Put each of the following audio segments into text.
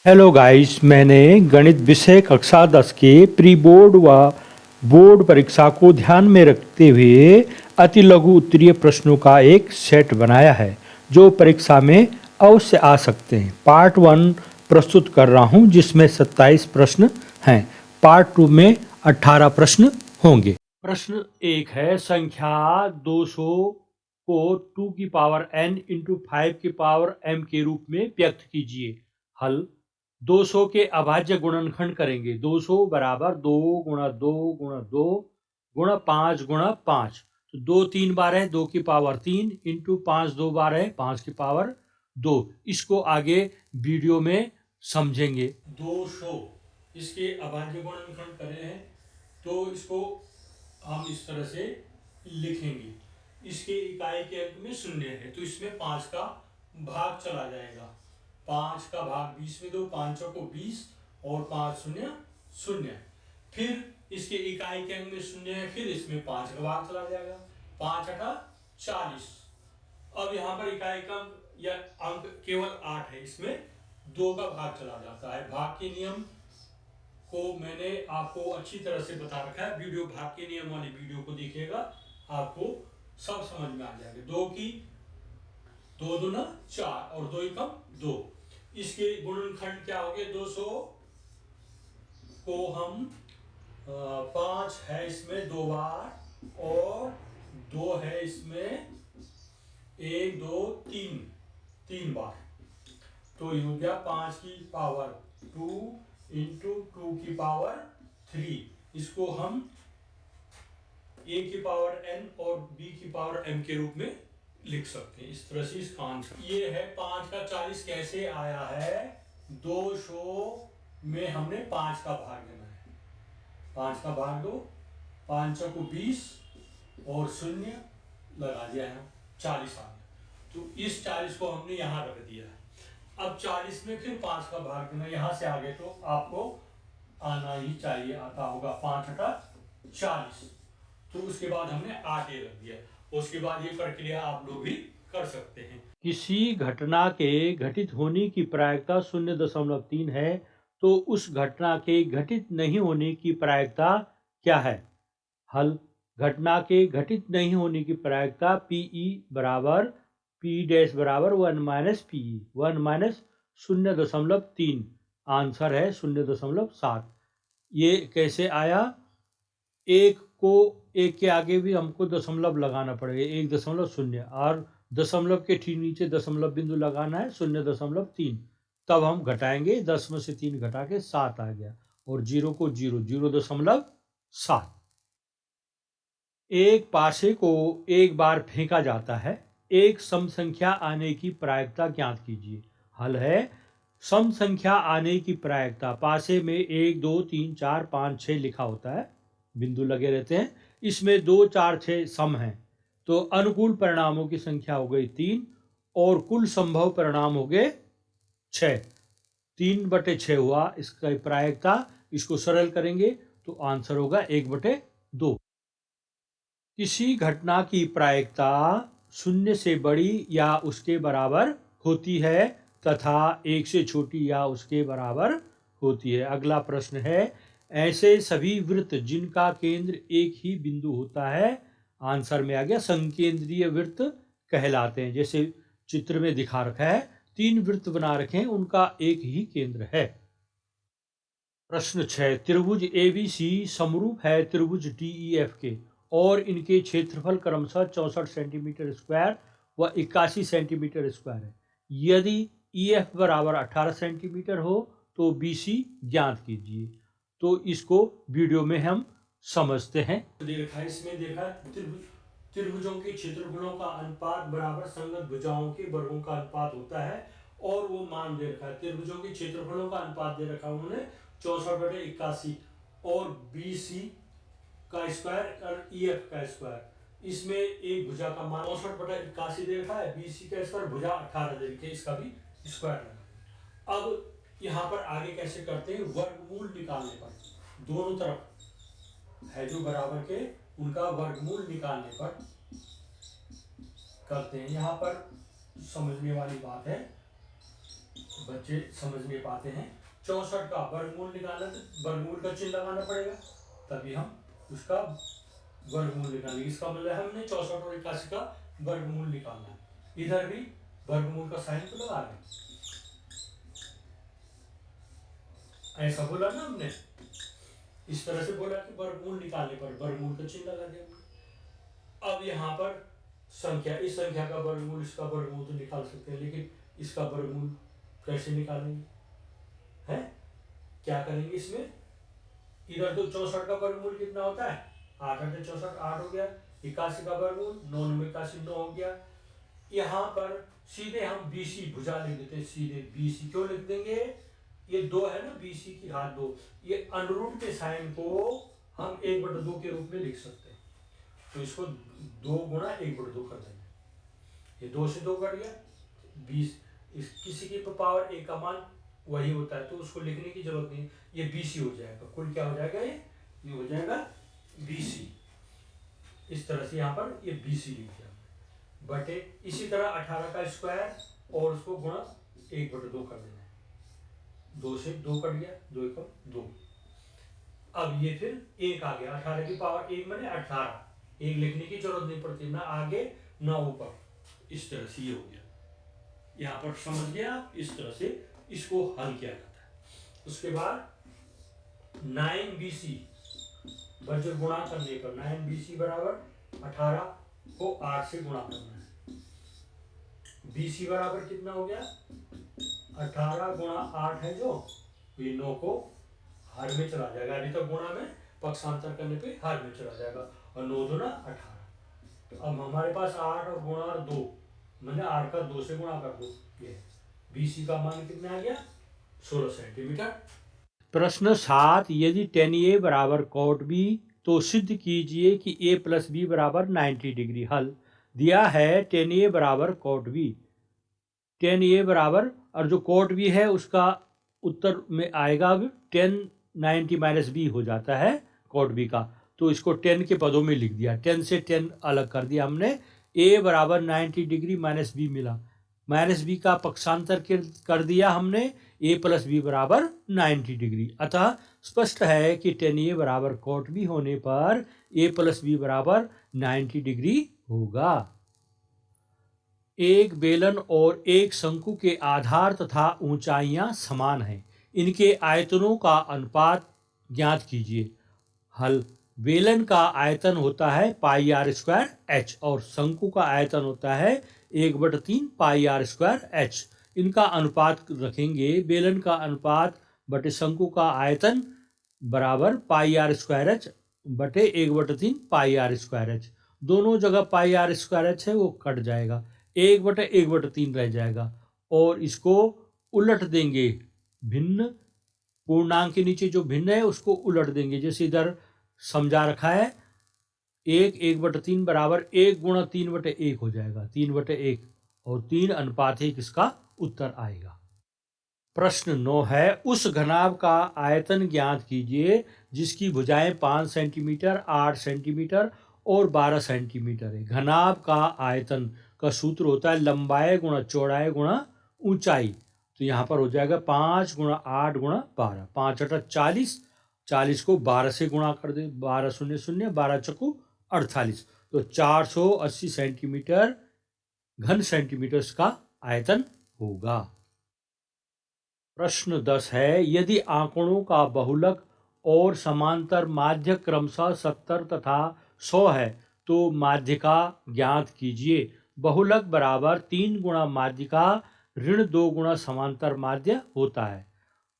Hello guys, मैंने गणित विषय कक्षा 10 के प्री बोर्ड व बोर्ड परीक्षा को ध्यान में रखते हुए अति लघु उत्तरीय प्रश्नों का एक सेट बनाया है जो परीक्षा में अवश्य आ सकते हैं। पार्ट 1 प्रस्तुत कर रहा हूं जिसमें 27 प्रश्न हैं। पार्ट 2 में 18 प्रश्न होंगे। प्रश्न 1 है, संख्या 200 को 2 की पावर n इंटू 5 की पावर m के रूप में व्यक्त कीजिए। हल 200 के अभाज्य गुणनखंड करेंगे। 200 बराबर 2 गुणा 2 गुणा 2 गुणा 5 गुणा 5। तो 2 3 बार है 2 की पावर 3 इंटू 5 2 बार है 5 की पावर 2। इसको आगे वीडियो में समझेंगे। 200 इसके अभाज्य गुणनखंड करे हैं तो इसको हम इस तरह से लिखेंगे। इसके इकाई के अंक में शून्य है तो इसमें 5 का भाग चला जाएगा। 5 का भाग 20 में दो, 5 को 20 और 5 शून्य शून्य। फिर इसके इकाई के अंक में शून्य है, फिर इसमें 5 का भाग चला जाएगा। 5 अठा 40। अब यहाँ पर इकाई का अंक या अंक केवल 8 है, इसमें 2 का भाग चला जाता है। भाग के नियम को मैंने आपको अच्छी तरह से बता रखा है। वीडियो भाग के नियम वाली वीडियो को देखिएगा, आपको सब समझ में आ जाएगा। 2 की 2 दूना 4 और 2 एकम 2। इसके गुणनखंड क्या हो गए? 200 को हम 5 है इसमें 2 बार और 2 है इसमें 1 2 3 बार। तो ये हो गया 5 की पावर 2 इंटू 2 की पावर 3। इसको हम a की पावर n और b की पावर m के रूप में लिख सकते हैं। इस तरह से इसका आंसर ये है। 5 का 40 कैसे आया है? 200 में हमने 5 का भाग देना है। 5 का भाग दो, 5 को 20 और शून्य लगा दिया है, 40 आ गया। तो इस 40 को हमने यहाँ रख दिया है। अब 40 में फिर 5 का भाग देना, यहाँ से आगे तो आपको आना ही चाहिए, आता होगा। 5 अठा 40। तो उसके बाद हमने 8 ए रख दिया। उसके बाद ये प्रक्रिया आप लोग भी कर सकते हैं। किसी घटना के घटित होने की प्रायिकता 0.3 है तो उस घटना के घटित नहीं होने की प्रायिकता क्या है? हल घटना के घटित नहीं होने की प्रायिकता Pe बराबर P डैश बराबर 1 माइनस Pe 1 माइनस 0.3। आंसर है 0.7। ये कैसे आया? एक को एक के आगे भी हमको दशमलव लगाना पड़ेगा, 1.0 और दशमलव के ठीक नीचे दशमलव बिंदु लगाना है 0.3। तब हम घटाएंगे, 10 में से 3 घटा के 7 आ गया और 0 को 0.7। एक पासे को एक बार फेंका जाता है, एक सम संख्या आने की प्रायिकता ज्ञात कीजिए। हल है, सम संख्या आने की प्रायिकता पासे में 1 2 3 4 5 6 लिखा होता है, बिंदु लगे रहते हैं। इसमें 2 4 6 सम हैं तो अनुकूल परिणामों की संख्या हो गई 3 और कुल संभव परिणाम हो गए 6। 3/6 हुआ इसका प्रायिकता। इसको सरल करेंगे तो आंसर होगा 1/2। किसी घटना की प्रायिकता 0 से बड़ी या उसके बराबर होती है तथा 1 से छोटी या उसके बराबर होती है। अगला प्रश्न है, ऐसे सभी वृत्त जिनका केंद्र एक ही बिंदु होता है, आंसर में आ गया संकेंद्रीय वृत्त कहलाते हैं। जैसे चित्र में दिखा रखा है, 3 वृत्त बना रखे हैं, उनका एक ही केंद्र है। प्रश्न 6, त्रिभुज ABC समरूप है त्रिभुज DEF के और इनके क्षेत्रफल क्रमशः 64 सेंटीमीटर स्क्वायर व 81 सेंटीमीटर स्क्वायर है। यदि EF बराबर 18 सेंटीमीटर हो तो BC ज्ञात कीजिए। तो इसको वीडियो में हम समझते हैं। देखा इसमें देखा त्रिभुजों के क्षेत्रफलों का अनुपात बराबर संगत भुजाओं के वर्गों का अनुपात होता है और वो मान दे रखा है। त्रिभुजों के क्षेत्रफलों का अनुपात दे रखा है उन्होंने 64/81 और BC का स्क्वायर और EF का स्क्वायर। इसमें एक भुजा का मान 64/81 दे रखा है, BC का स्क्वायर भुजा 18 दे रखी है, इसका भी स्क्वायर लगा। अब यहाँ पर आगे कैसे करते हैं? वर्गमूल निकालने पर दोनों तरफ है जो बराबर के, उनका वर्गमूल निकालने पर करते हैं। यहाँ पर समझने वाली बात है, बच्चे समझ नहीं पाते हैं। 64 का वर्गमूल निकालना, तो वर्गमूल का चिन्ह लगाना पड़ेगा, तभी हम उसका वर्गमूल निकालेंगे। इसका मतलब हमने 64 और 81 का वर्गमूल निकालना है। इधर भी वर्गमूल का साइन तो लगा रहे, ऐसा बोला ना हमने, इस तरह से बोला कि वर्गमूल निकालने पर वर्गमूल का चिन्ह लगा दिया। अब यहाँ पर संख्या, इस संख्या का वर्गमूल, इसका वर्गमूल तो निकाल सकते हैं, लेकिन इसका वर्गमूल कैसे निकालेंगे? हैं? क्या करेंगे इसमें? इधर तो 64 का वर्गमूल कितना होता है? 8 8 64, 8 हो गया। 81 का वर्गमूल 9 9 81 9 हो गया। यहाँ पर सीधे हम BC भुजा लिख देते हैं, सीधे BC क्यों लिख देंगे? ये 2 है ना, BC की घात 2, ये अनुरूप के साइन को हम 1/2 के रूप में लिख सकते हैं। तो इसको 2 गुणा 1/2 कर देंगे। ये 2 से 2 कट गया, 20, इस किसी की पावर 1 का मान वही होता है, तो उसको लिखने की जरूरत नहीं, ये BC हो जाएगा। कुल क्या हो जाएगा? ये हो जाएगा BC। इस तरह से यहाँ पर ये BC लिख दिया बटे, इसी तरह 18 का स्क्वायर और उसको गुणा 1/2 कर देना है। 2 से 2 कट गया, 2 1 2। अब ये फिर 1 आ गया, 18 की पावर 1 माने 18, 1 लिखने की जरूरत नहीं पड़ती, ना आगे ना ऊपर। इस तरह से ये हो गया। यहाँ पर समझ गया आप? इस तरह से इसको हल किया जाता है। उसके बाद 9BC बच्चों गुणा करने पर 9BC बराबर 18 को 8 से गुणा करना है। BC बराबर कितना हो गया? 18 गुणा 8 है जो, ये 9 को हर में चला जाएगा। अभी तक गुणा में, पक्षांतर करने पे हर में चला जाएगा, और 9 दूना 18। तो अब हमारे पास 8 और गुणा और 2, मैंने 8 का 2 से गुणा कर दो। ये BC का मान कितना आ गया? 16 सेंटीमीटर। प्रश्न 7, यदि tan A बराबर cot B तो सिद्ध कीजिए कि A + B बराबर 90 डिग्री। हल दिया है tan A बराबर cot B। tan A बराबर, और जो cot B है उसका उत्तर में आएगा अब tan 90 - B हो जाता है cot B का, तो इसको tan के पदों में लिख दिया, tan से tan अलग कर दिया हमने। A बराबर 90 डिग्री माइनस B मिला, माइनस B का पक्षांतर कर दिया हमने, A + B बराबर 90 डिग्री। अतः स्पष्ट है कि tan A बराबर cot B होने पर A + B बराबर 90 डिग्री होगा। एक बेलन और एक शंकु के आधार तथा ऊंचाइयां समान हैं, इनके आयतनों का अनुपात ज्ञात कीजिए। हल, बेलन का आयतन होता है πr² और शंकु का आयतन होता है 1/3 πr²। इनका अनुपात रखेंगे, बेलन का अनुपात बटे शंकु का आयतन बराबर πr² बटे 1/3 πr²। दोनों जगह πr² है वो कट जाएगा, 1/1/3 रह जाएगा, और इसको उलट देंगे, भिन्न पूर्णांक के नीचे जो भिन्न है उसको उलट देंगे, जैसे इधर समझा रखा है। 1/3 बराबर 1 गुणा 3/1 हो जाएगा, 3/1, और 3:1 इसका उत्तर आएगा। प्रश्न 9 है, उस घनाभ का आयतन ज्ञात कीजिए जिसकी भुजाएं 5 सेंटीमीटर, 8 सेंटीमीटर और 12 सेंटीमीटर है। घनाभ का आयतन का सूत्र होता है लंबाई गुणा चौड़ाई गुणा ऊंचाई। तो यहाँ पर हो जाएगा 5 गुणा 8 गुणा 12, 5 8 40, 40 को 12 से गुणा कर दे, 12 0 0, 12 चौको 48, तो 480 सेंटीमीटर घन सेंटीमीटर का आयतन होगा। प्रश्न 10 है, यदि आंकड़ों का बहुलक और समांतर माध्य क्रमशः 70 तथा 100 है तो माध्यिका ज्ञात कीजिए। बहुलक बराबर 3 गुणा माध्यिका ऋण 2 गुणा समांतर माध्य होता है।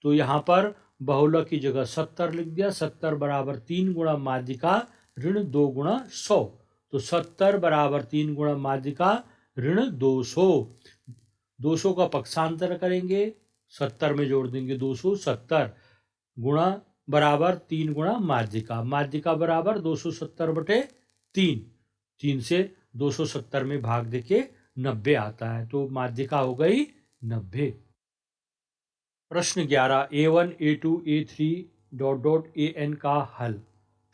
तो यहाँ पर बहुलक की जगह 70 लिख दिया, 70 बराबर 3 गुणा माध्यिका ऋण 2 गुणा 100, तो 70 बराबर 3 गुणा माध्यिका ऋण 200। 200 का पक्षांतर करेंगे, 70 में जोड़ देंगे 270 गुणा बराबर 3 गुणा माध्यिका, माध्यिका बराबर 270/3, 3 से 270 में भाग देके 90 आता है, तो माध्यिका हो गई 90। प्रश्न 11, A1 A2 A3 AN का हल।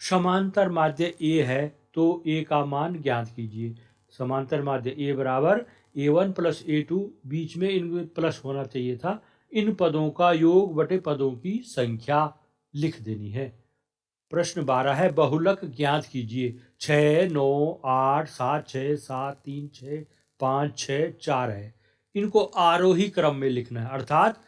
समांतर माध्य A है तो A का मान ज्ञात कीजिए। समांतर माध्य A बराबर A1 प्लस A2, बीच में इनमें प्लस होना चाहिए था। इन पदों का योग बटे पदों की संख्या लिख देनी है। प्रश्न 12 है, बहुलक ज्ञात कीजिए। 6, 9, 8, 7, 6, 7, 3, 6, 5, 6, 4 है। इनको आरोही क्रम में लिखना है, अर्थात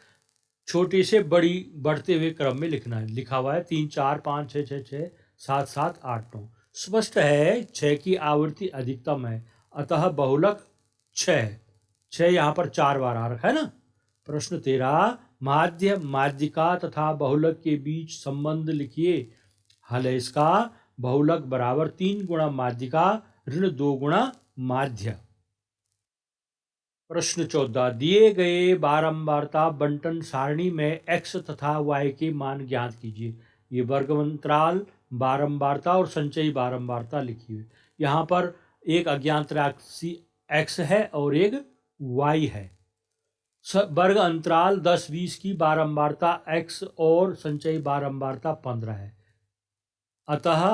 छोटे से बड़ी बढ़ते हुए क्रम में लिखना है। लिखा हुआ है 3, 4, 5, 6, 6, 6, 7, 7, 8, 9। स्पष्ट है 6 की आवृत्ति अधिकतम है, अतः बहुलक 6 है। 6 यहाँ पर 4 बार आ रखा है ना। प्रश्न 13, माध्य, माध्यिका तथा बहुलक के बीच संबंध लिखिए। हल है इसका, बहुलक बराबर 3 गुणा माध्यिका ऋण 2 गुणा माध्य। प्रश्न 14, दिए गए बारंबारता बंटन सारणी में x तथा y के मान ज्ञात कीजिए। ये वर्गमंत्राल बारंबारता और संचयी बारंबारता लिखी हुई। यहाँ पर एक अज्ञात राशि x है और एक y है। वर्ग अंतराल 10-20 की बारंबारता x और संचयी बारंबारता 15 है, अतः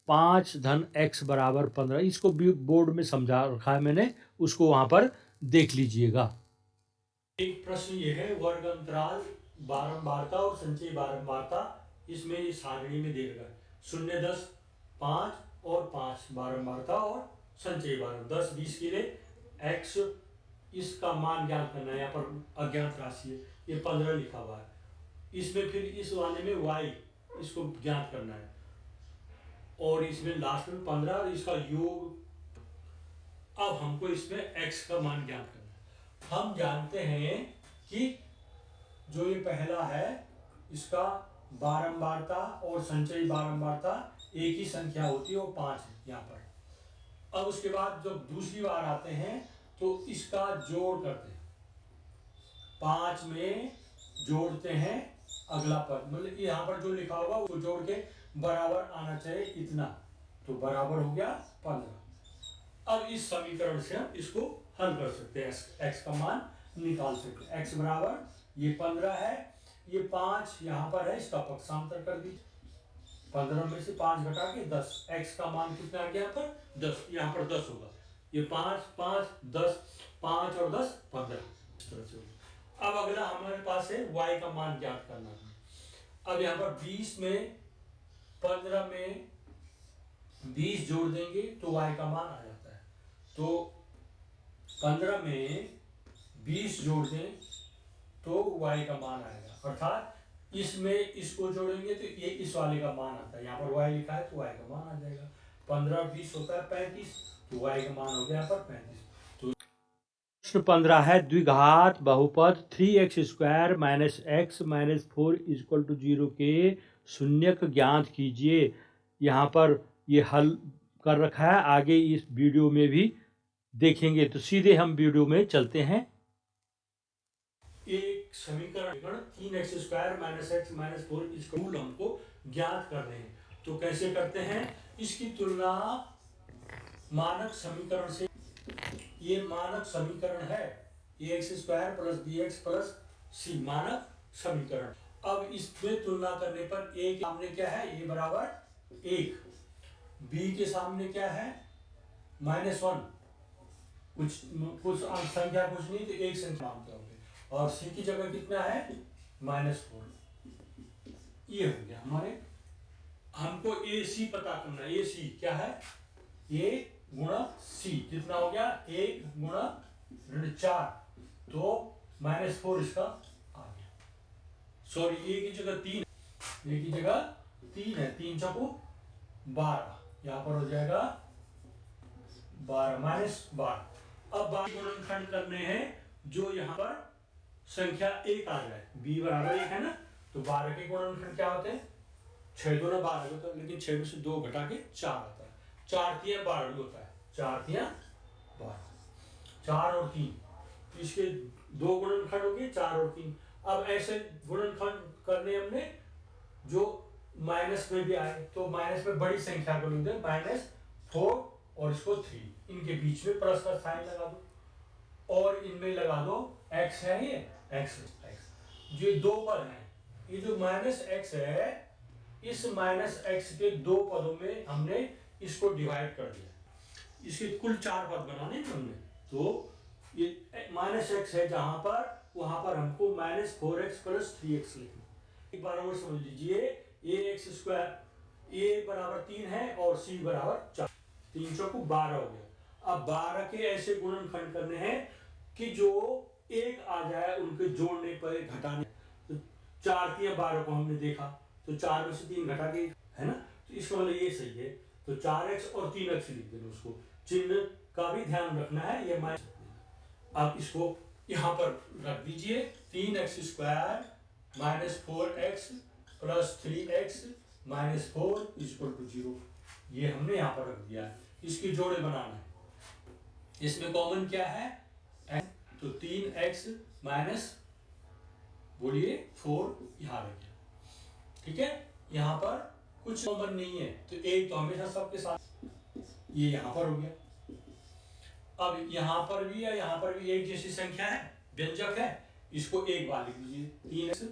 5 धन x बराबर 15। इसको बोर्ड में समझा रखा है मैंने, उसको वहां पर देख लीजिएगा। एक प्रश्न ये है, वर्ग अंतराल बारंबारता और संचयी बारंबारता, इसमें इस सारणी में दे रखा है 0, 10, 5 और 5 बारंबारता और संचयी बारंबारता। 10-20 के लिए x, इसका मान ज्ञात करना है। यहाँ पर अज्ञात राशि है, ये 15 लिखा हुआ है। इसमें फिर इस वाले में y, इसको ज्ञात करना है, और इसमें लास्ट में 15 और इसका योग। अब हमको इसमें x का मान ज्ञात करना है। हम जानते हैं कि जो ये पहला है, इसका बारंबारता और संचयी बारंबारता एक ही संख्या होती है, वो 5 है यहाँ पर। अब उसके बाद जब दूसरी बार आते हैं तो इसका जोड़ करते हैं, 5 में जोड़ते हैं अगला पद, मतलब यहाँ पर जो लिखा होगा वो जोड़ के बराबर आना चाहिए इतना, तो बराबर हो गया 15। अब इस समीकरण से हम इसको हल कर सकते हैं, x का मान निकाल सकते हैं। x बराबर ये 15 है, ये 5 यहाँ पर है, इसका पक्षांतर कर दीजिए। 15 में से 5 घटा के 10, x का मान कितना आ गया यहाँ पर 10, यहाँ पर 10 होगा। ये 5, 5, 10, 5 और 10, 15 इस तरह से होगा। अब अगला हमारे पास है y का मान ज्ञात करना है। अब यहाँ पर 20 में 15 में 20 जोड़ देंगे तो y का मान आ जाता है। तो 15 में 20 जोड़ दें तो y का मान आएगा, अर्थात इसमें इसको जोड़ेंगे तो ये इस वाले का मान आता है। यहाँ पर y लिखा है तो y का मान आ जाएगा। 15 20 होता है 35, तो y का मान हो गया यहाँ पर 35। तो प्रश्न 15 है, द्विघात बहुपद 3x² - x - 4 = 0 के शून्यक ज्ञात कीजिए। यहाँ पर ये हल कर रखा है, आगे इस वीडियो में भी देखेंगे। तो सीधे हम वीडियो में चलते हैं। एक समीकरण 3x² - x - 4 इसका मूल हमको ज्ञात करने हैं। तो कैसे करते हैं, इसकी तुलना मानक समीकरण से। ये मानक समीकरण है, ax² + bx + c मानक समीकरण। अब इसमें तुलना करने पर a के सामने क्या है, a बराबर 1, b के सामने क्या है -1, कुछ संख्या कुछ नहीं तो एक संख्या मानते होंगे, और c की जगह कितना है -4। ये हो गया हमारे। हमको AC पता करना है। AC क्या है, a गुणा c, कितना हो गया 1 गुणा ऋण 4, तो -4 इसका आ गया। सॉरी, a की जगह 3, a की जगह 3 है, 3 चौको 12, यहाँ पर हो जाएगा 12 -12। अब बाकी गुणनखंड करने हैं, जो यहाँ पर संख्या 1 आ जाए, b बराबर 1 है ना, तो 12 के गुणनखंड क्या होते हैं, 6 2 12 होता है, लेकिन 6 में से 2 घटा के 4 आता है। 4 3 12 होता है, 4 3 12, 4 और 3, इसके 2 गुणनखंड हो गए 4 और 3। अब ऐसे गुणनखंड करने हमने जो माइनस में भी आए, तो माइनस में बड़ी संख्या को लिख दे, -4 और इसको 3, इनके बीच में प्लस का साइन लगा दो, और इनमें लगा दो x है, ये x जो ये 2 पद हैं, ये जो -x है, इस -x के 2 पदों में हमने इसको डिवाइड कर दिया। इसके कुल 4 पद बनाने हैं हमने, तो ये माइनस एक्स है जहां पर, वहां पर हमको माइनस 4x प्लस 3x लिखना। एक बार और समझ लीजिए, ए एक्स स्क्वायर ए बराबर 3 है और सी बराबर 4, 3 चौको 12 हो गया। अब 12 के ऐसे गुणनखंड करने हैं कि जो एक आ जाए, उनके जोड़ने पर घटाने। तो 4 3 12 को हमने देखा, तो 4 में से 3 घटा के, है ना, तो इसका मतलब ये सही है। तो 4x और 3x लिख देना, उसको चिन्ह का भी ध्यान रखना है। ये माइनस, आप इसको यहां पर रख दीजिए, 3x square minus 4x plus 3x minus 4 equal to 0। ये हमने यहां पर रख दिया है। इसके जोड़े बनाना है। इसमें कॉमन क्या है, तो 3x माइनस, बोलिए 4 यहां रख दिया। ठीक है, यहां पर कुछ कॉमन नहीं है, तो एक तो हमेशा सबके साथ, ये यहां पर हो गया। अब यहां पर भी या यहां पर भी एक जैसी संख्या है, व्यंजक है, इसको एक बार लिख लीजिए, 3x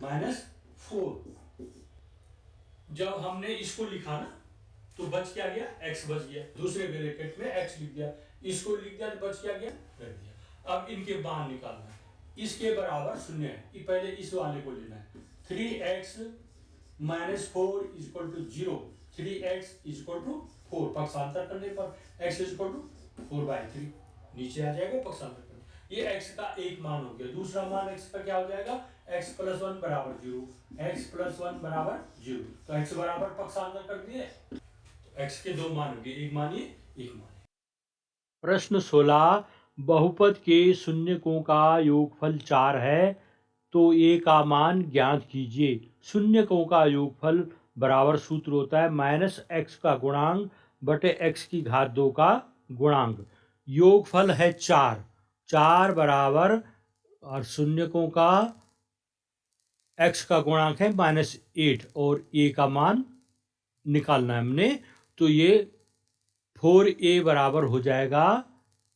माइनस 4। जब हमने इसको लिखा ना, तो बच क्या गया, x बच गया, दूसरे ब्रैकेट में x लिख दिया, इसको लिख दिया तो बच क्या गया, रख दिया। अब इनके मान निकालना है, इसके बराबर 0 है, ये पहले इस वाले को लेना है। 3x minus 4 equal to 0, 3x equal to 4, पक्षांतर करने पर x इक्वल टू 4/3 नीचे आ जाएगा पक्षांतर करने। ये x का एक मान हो गया। दूसरा मान x का क्या हो जाएगा, x प्लस 1 बराबर 0, x प्लस 1 बराबर 0, तो x बराबर पक्षांतर कर दिए, तो x के दो मान हो गए, एक मान ये, एक मान। प्रश्न 16, बहुपद के शून्यकों का योगफल 4 है, तो a का मान ज्ञात कीजिए। शून्यकों का योगफल बराबर सूत्र होता है माइनस एक्स का गुणांक बटे x की घात 2 का गुणांक। योगफल है 4, 4 बराबर, और शून्यकों का x का गुणांक है -8 और a का मान निकालना है हमने, तो ये 4a बराबर हो जाएगा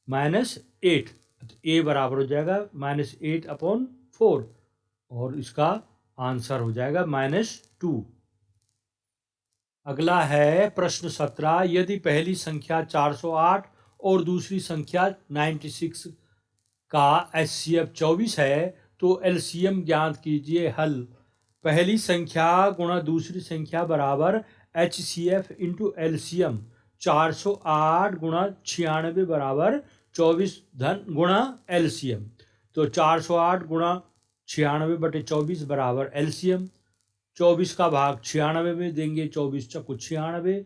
-8, तो a बराबर हो जाएगा -8/4 और इसका आंसर हो जाएगा -2। अगला है प्रश्न 17, यदि पहली संख्या 408 और दूसरी संख्या 96 का HCF 24 है, तो LCM ज्ञात कीजिए। हल, पहली संख्या गुणा दूसरी संख्या बराबर HCF इंटू LCM। 408 गुणा 96 बराबर 24 धन गुणा LCM, तो 408 गुणा 96 बटे 24 बराबर LCM। 24 का भाग 96 में देंगे, 24 चौको 96,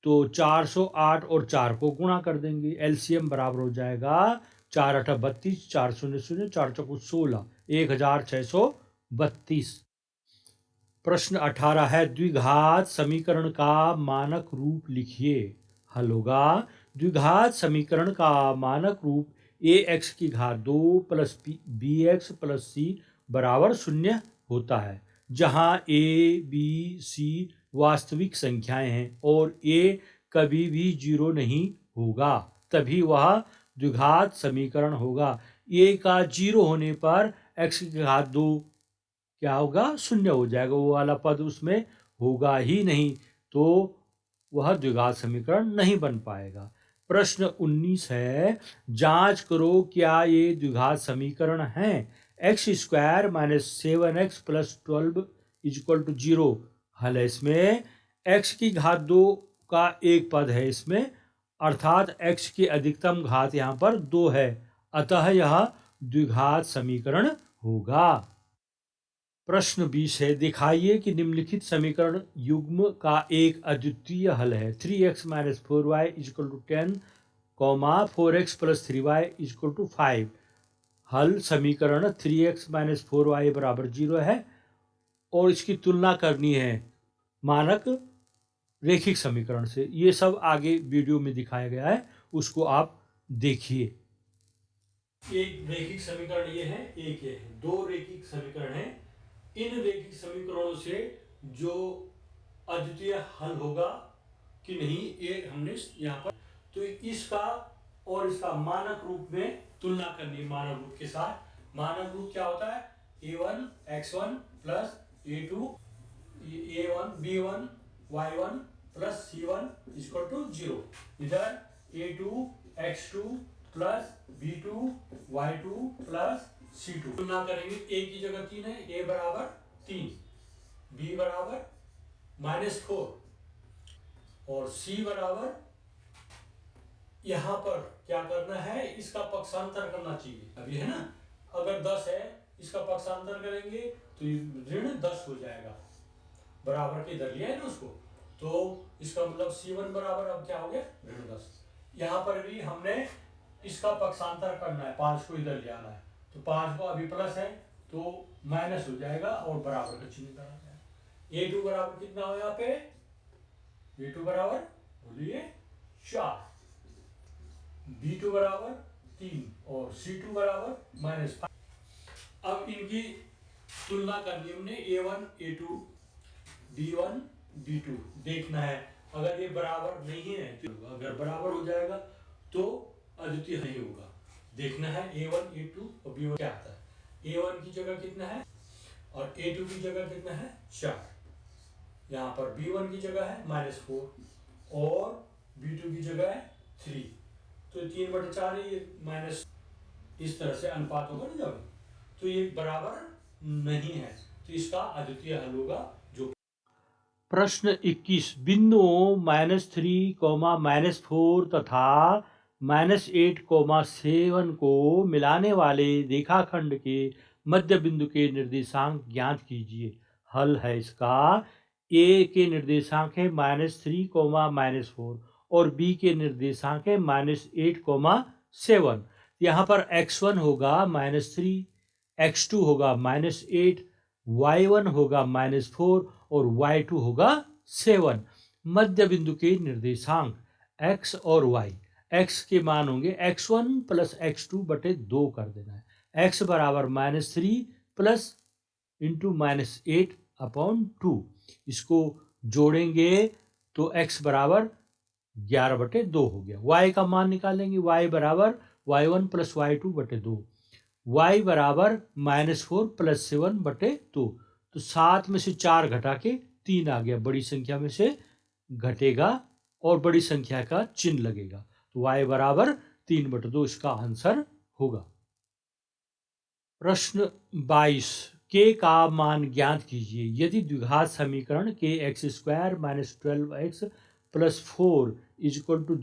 तो 408 और 4 को गुणा कर देंगे, LCM बराबर हो जाएगा 4 8 32, 4 0 0, 4 चौको 16, 1632। प्रश्न 18 है, द्विघात समीकरण का मानक रूप लिखिए। हल होगा, द्विघात समीकरण का मानक रूप ax की घात 2 प्लस bx प्लस c बराबर 0 होता है, जहां a b c वास्तविक संख्याएं हैं और a कभी भी 0 नहीं होगा, तभी वह द्विघात समीकरण होगा। a का 0 होने पर x की घात 2 क्या होगा, 0 हो जाएगा, वो वाला पद उसमें होगा ही नहीं, तो वह द्विघात समीकरण नहीं बन पाएगा। प्रश्न 19 है, जांच करो क्या ये द्विघात समीकरण हैं। X square minus 7x plus 12 equal to 0। हल है, इसमें x की घात 2 का एक पद है इसमें, अर्थात x की अधिकतम घात यहाँ पर 2 है, अतः यह द्विघात समीकरण होगा। प्रश्न 20 है, दिखाइए कि निम्नलिखित समीकरण युग्म का एक अद्वितीय हल है। 3x minus 4y equal to 10, 4x plus 3y equal to 5। हल, समीकरण 3x माइनस 4y बराबर 0 है और इसकी तुलना करनी है मानक रेखिक समीकरण से। ये सब आगे वीडियो में दिखाया गया है, उसको आप देखिए। एक रेखिक समीकरण ये है, एक ये है, दो रेखिक समीकरण है। इन रेखिक समीकरणों से जो अद्वितीय हल होगा कि नहीं, ये हमने यहाँ पर, तो इसका और इसका मानक रूप में तुलना करनी। मानक रूप के साथ, मानक रूप क्या होता है, a1 x1 plus a2 a1 b1 y1 plus c1 equal to 0। इधर a2 x2 plus B2 Y2 plus C2। तुलना करेंगे, A की जगह 3 है, A बराबर 3, B बराबर -4 और C बराबर, यहां पर क्या करना है, इसका पक्षांतर करना चाहिए। अब ये है ना, अगर 10 है, इसका पक्षांतर करेंगे तो ऋण 10 हो जाएगा, बराबर के इधर लिया है ना उसको, तो इसका मतलब C1 बराबर अब क्या हो गया, ऋण 10। यहाँ पर भी हमने इसका पक्षांतर करना है, 5 को इधर ले आना है, तो 5 को अभी प्लस है तो माइनस हो जाएगा और बराबर का चिन्ह करना है। A2 बराबर कितना हो यहाँ पे, A2 बराबर बोलिए 4, B2 बराबर 3 और C2 बराबर -5। अब इनकी तुलना करनी हमने, A1 A2 B1 B2 देखना है। अगर ये बराबर नहीं है तो, अगर बराबर हो जाएगा तो अद्वितीय नहीं होगा। देखना है A1 A2 और B1 क्या आता है। A1 की जगह कितना है और A2 की जगह कितना है, 4। यहाँ पर B1 की जगह है -4 और B2 की जगह है 3, तो 3/4 है, ये माइनस, इस तरह से अनुपात होगा ना जब, तो ये बराबर नहीं है, तो इसका अद्वितीय हल होगा जो। प्रश्न 21, बिंदुओं -3, -4 तथा -8, 7 को मिलाने वाले रेखाखंड के मध्य बिंदु के निर्देशांक ज्ञात कीजिए। हल है इसका, ए के निर्देशांक है -3, -4 और बी के निर्देशांक है -8, 7। यहाँ पर x1 होगा -3, x2 होगा -8, y1 होगा -4 और y2 होगा 7। मध्य बिंदु के निर्देशांक x और y, x के मान होंगे x1 प्लस x2 बटे 2 कर देना है। x बराबर -3 प्लस इंटू -8/2, इसको जोड़ेंगे तो x बराबर 11/2 हो गया। y का मान निकालेंगे, y बराबर y1 प्लस y2 बटे 2, y बराबर -4 प्लस 7/2, तो 7 में से 4 घटा के 3 आ गया, बड़ी संख्या में से घटेगा और बड़ी संख्या का चिन्ह लगेगा, तो y बराबर 3/2 इसका आंसर होगा। प्रश्न 22, के का मान ज्ञात कीजिए। यदि द्विघात समीकरण के x² - 12x + 4 =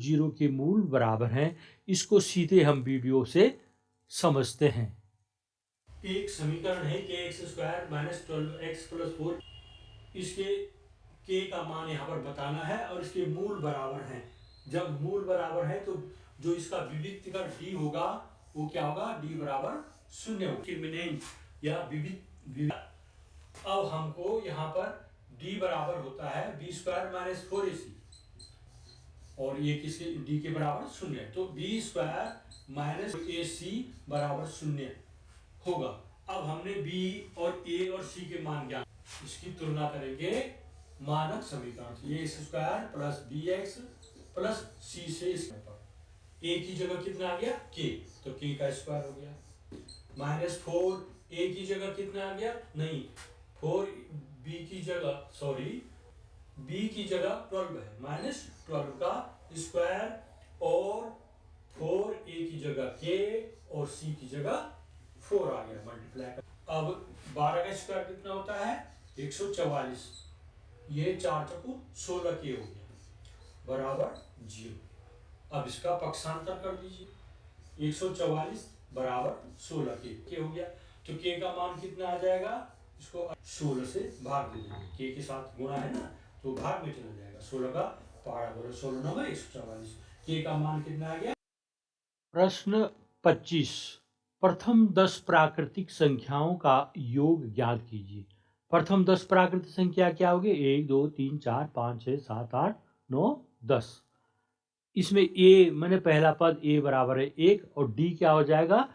0 के मूल बराबर हैं, इसको सीधे हम वीडियो से समझते हैं। एक समीकरण है के x² - 12x + 4, इसके के का मान यहाँ पर बताना है और इसके मूल बराबर हैं। जब मूल बराबर है तो जो इसका विविक्त का d होगा वो क्या होगा, d बराबर 0 डिटरमिनेंट या विविक्त। अब हमको यहाँ पर d बराबर होता है b² - 4ac और ये किसके, d के बराबर 0 है, तो b² - ac बराबर 0 होगा। अब हमने b और a और c के मान ज्ञात, इसकी तुलना करेंगे मानक समीकरण से, ये x² + bx + c से, इस पर a की जगह कितना आ गया, k, तो k का स्क्वायर हो गया, -4 a की जगह कितना आ गया, नहीं 4 b की जगह, सॉरी b की जगह 12 है, -12 का स्क्वायर और 4 a की जगह k और c की जगह 4 आ गया, मल्टीप्लाई कर। अब 12 का स्क्वायर कितना होता है, 144, ये 4 चौको 16 के हो गया, बराबर 0। अब इसका पक्षांतर कर दीजिए, 144 बराबर 16 के हो गया, तो के का मान कितना आ जाएगा, इसको 16 से भाग दे देंगे, के के साथ गुणा है ना तो भाग में चला जाएगा, 16 का पहाड़ा बोलो, 16 9 144, के का मान कितना आ गया। प्रश्न 25, प्रथम 10 प्राकृतिक संख्याओं का योग ज्ञात कीजिए। प्रथम 10 प्राकृतिक संख्या क्या होगी, 1 2 3 4 5 6 7 8 9 10। इसमें a मैंने पहला पद a बराबर है 1 और d क्या हो जाएगा,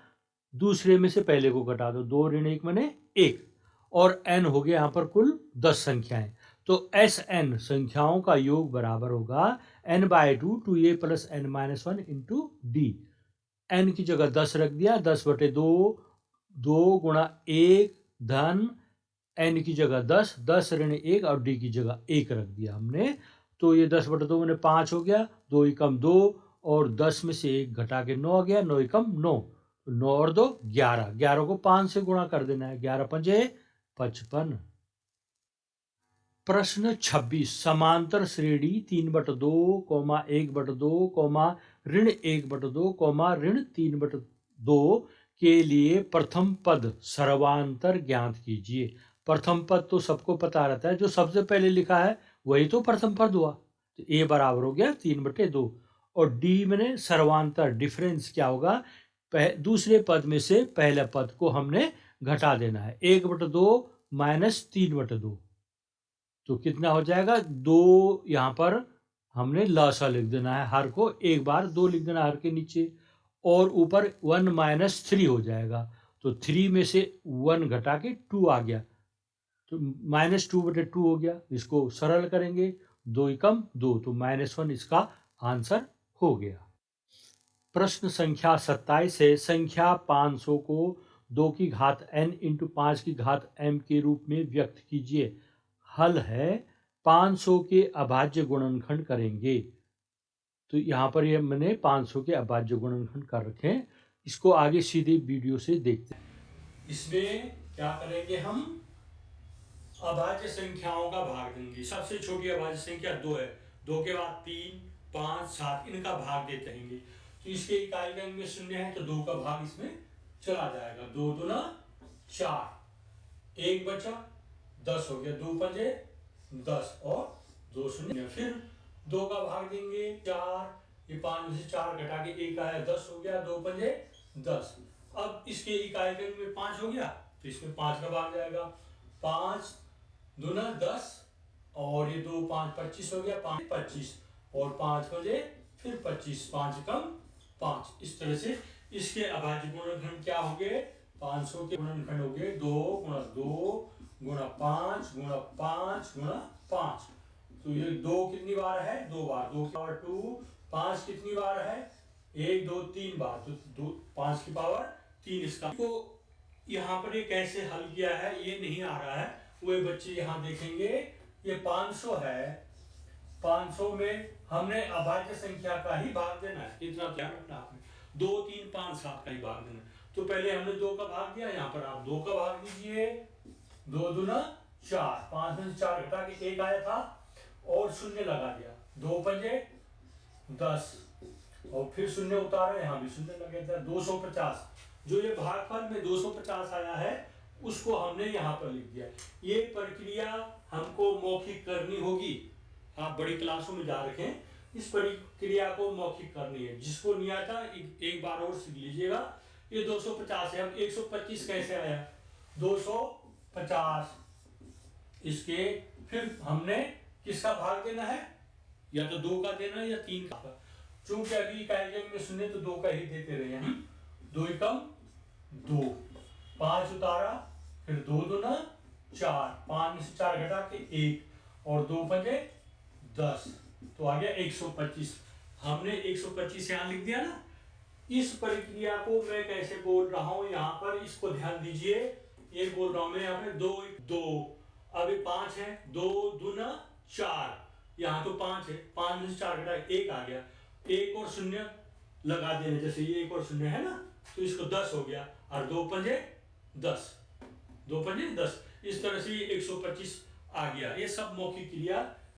दूसरे में से पहले को घटा दो, 2 ऋण 1 मैंने 1 और n हो गया यहाँ पर कुल 10 संख्याएं, तो Sn संख्याओं का योग बराबर होगा n/2 2a + n-1 into d। n की जगह 10 रख दिया, 10/2, 2 × 1 धन n की जगह 10, 10 ऋण 1 और d की जगह 1 रख दिया हमने, तो ये 10/2 मैंने 5 हो गया, 2 × 2 और 10 में से 1 घटा के 9 आ गया, 9 एकम 9, 9 और 2 11, 11 को 5 से गुणा कर देना है, 11 पंजे 55। प्रश्न 26, समांतर श्रेणी 3/2, 1/2, ऋण 1/2, ऋण 3/2 के लिए प्रथम पद सर्वांतर ज्ञात कीजिए। प्रथम पद तो सबको पता रहता है, जो सबसे पहले लिखा है वही तो प्रथम पद हुआ, तो ए बराबर हो गया 3/2, और डी में सर्वांतर डिफरेंस क्या होगा, दूसरे पद में से पहले पद को हमने घटा देना है, 1/2 माइनस 3/2, तो कितना हो जाएगा 2, यहाँ पर हमने लसा लिख देना है, हर को एक बार 2 लिख देना हर के नीचे, और ऊपर 1 माइनस 3 हो जाएगा, तो 3 में से 1 घटा के 2 आ गया, तो -2/2 हो गया। इसको सरल करेंगे, 2 एकम 2, तो -1 इसका आंसर हो गया। प्रश्न संख्या 27 है, संख्या 500 को 2 की घात n इंटू 5 की घात m के रूप में व्यक्त कीजिए। हल है 500 के अभाज्य गुणनखंड करेंगे, तो यहाँ पर ये मैंने 500 के अभाज्य गुणनखंड कर रखे हैं, इसको आगे सीधे वीडियो से देखते हैं। इसमें क्या करेंगे, हम अभाज्य संख्याओं का भाग देंगे। सबसे छोटी अभाज्य संख्या 2 है, 2 के बाद 3, 5, 7 इनका भाग देते रहेंगे, तो इसके इकाई अंक में 0 है, तो 2 का भाग इसमें चला जाएगा, 2 दूना 4, 1 बचा, 10 हो गया, 2 पंजे 10 और 2 शून्य, फिर 2 का भाग देंगे 4, ये 5 में से 4 घटा के 1 आया, 10 हो गया, 2 पंजे 10। अब इसके इकाई अंक में 5 हो गया, तो इसमें 5 का भाग जाएगा, 5 दूना 10 और ये 2 5 25 हो गया, 5 25 और 5 पंजे फिर 25, 5 कम 5। इस तरह से इसके अभाज्य गुणनखंड क्या हो गए, 500 के गुणनखंड हो गए 2 गुणा 2 गुणा 5 गुणा 5 गुणा 5। तो ये 2 कितनी बार है, 2 बार, 2 की पावर 2, 5 कितनी बार है, 1 2 3 बार, तो 2 5 की पावर 3 इसका। तो यहाँ पर ये कैसे हल किया है ये नहीं आ रहा है, वे बच्चे यहाँ देखेंगे, ये 500 है, 500 में हमने अभाज्य संख्या का ही भाग देना है, इतना ध्यान रखना आपने, 2 3 5 7 का ही भाग देना है। तो पहले हमने 2 का भाग दिया, यहाँ पर आप 2 का भाग दीजिए, 2 दूना 4, 5 में से 4 घटा के 1 आया था और 0 लगा दिया, 2 पंजे 10 और फिर 0 उतारा, यहाँ भी 0 लगा दिया, 250। जो ये भागफल में 250 आया है उसको हमने यहाँ पर लिख दिया। ये प्रक्रिया हमको मौखिक करनी होगी, आप बड़ी क्लासों में जा रखे हैं, इस प्रक्रिया को मौखिक करनी है, जिसको नहीं आता एक बार और सीख लीजिएगा। ये 250 है, अब 125 कैसे आया, 250, इसके फिर हमने किसका भाग देना है, या तो 2 का देना है या 3 का, चूंकि अभी इकाई अंक में 0 तो 2 का ही देते रहे हम, 2 एकम 2, 5 उतारा, फिर 2 दूना 4, 5 में से 4 घटा के 1 और 2 पंजे 10, तो आ गया 125। हमने 125 यहाँ लिख दिया ना। इस प्रक्रिया को मैं कैसे बोल रहा हूँ, यहाँ पर इसको ध्यान दीजिए, ये बोल रहा हूँ मैं यहाँ पे 2 2, अब ये 5 है, 2 दूना 4, यहाँ तो 5 है, 5 में से 4 घटा 1 आ गया, 1 और 0 लगा देने, जैसे ये 1 और 0 है ना, तो इसको 10 हो गया, और 2 पंजे 10, 2 पंजे 10, इस तरह से 125 आ गया। ये सब मौखिक क्रिया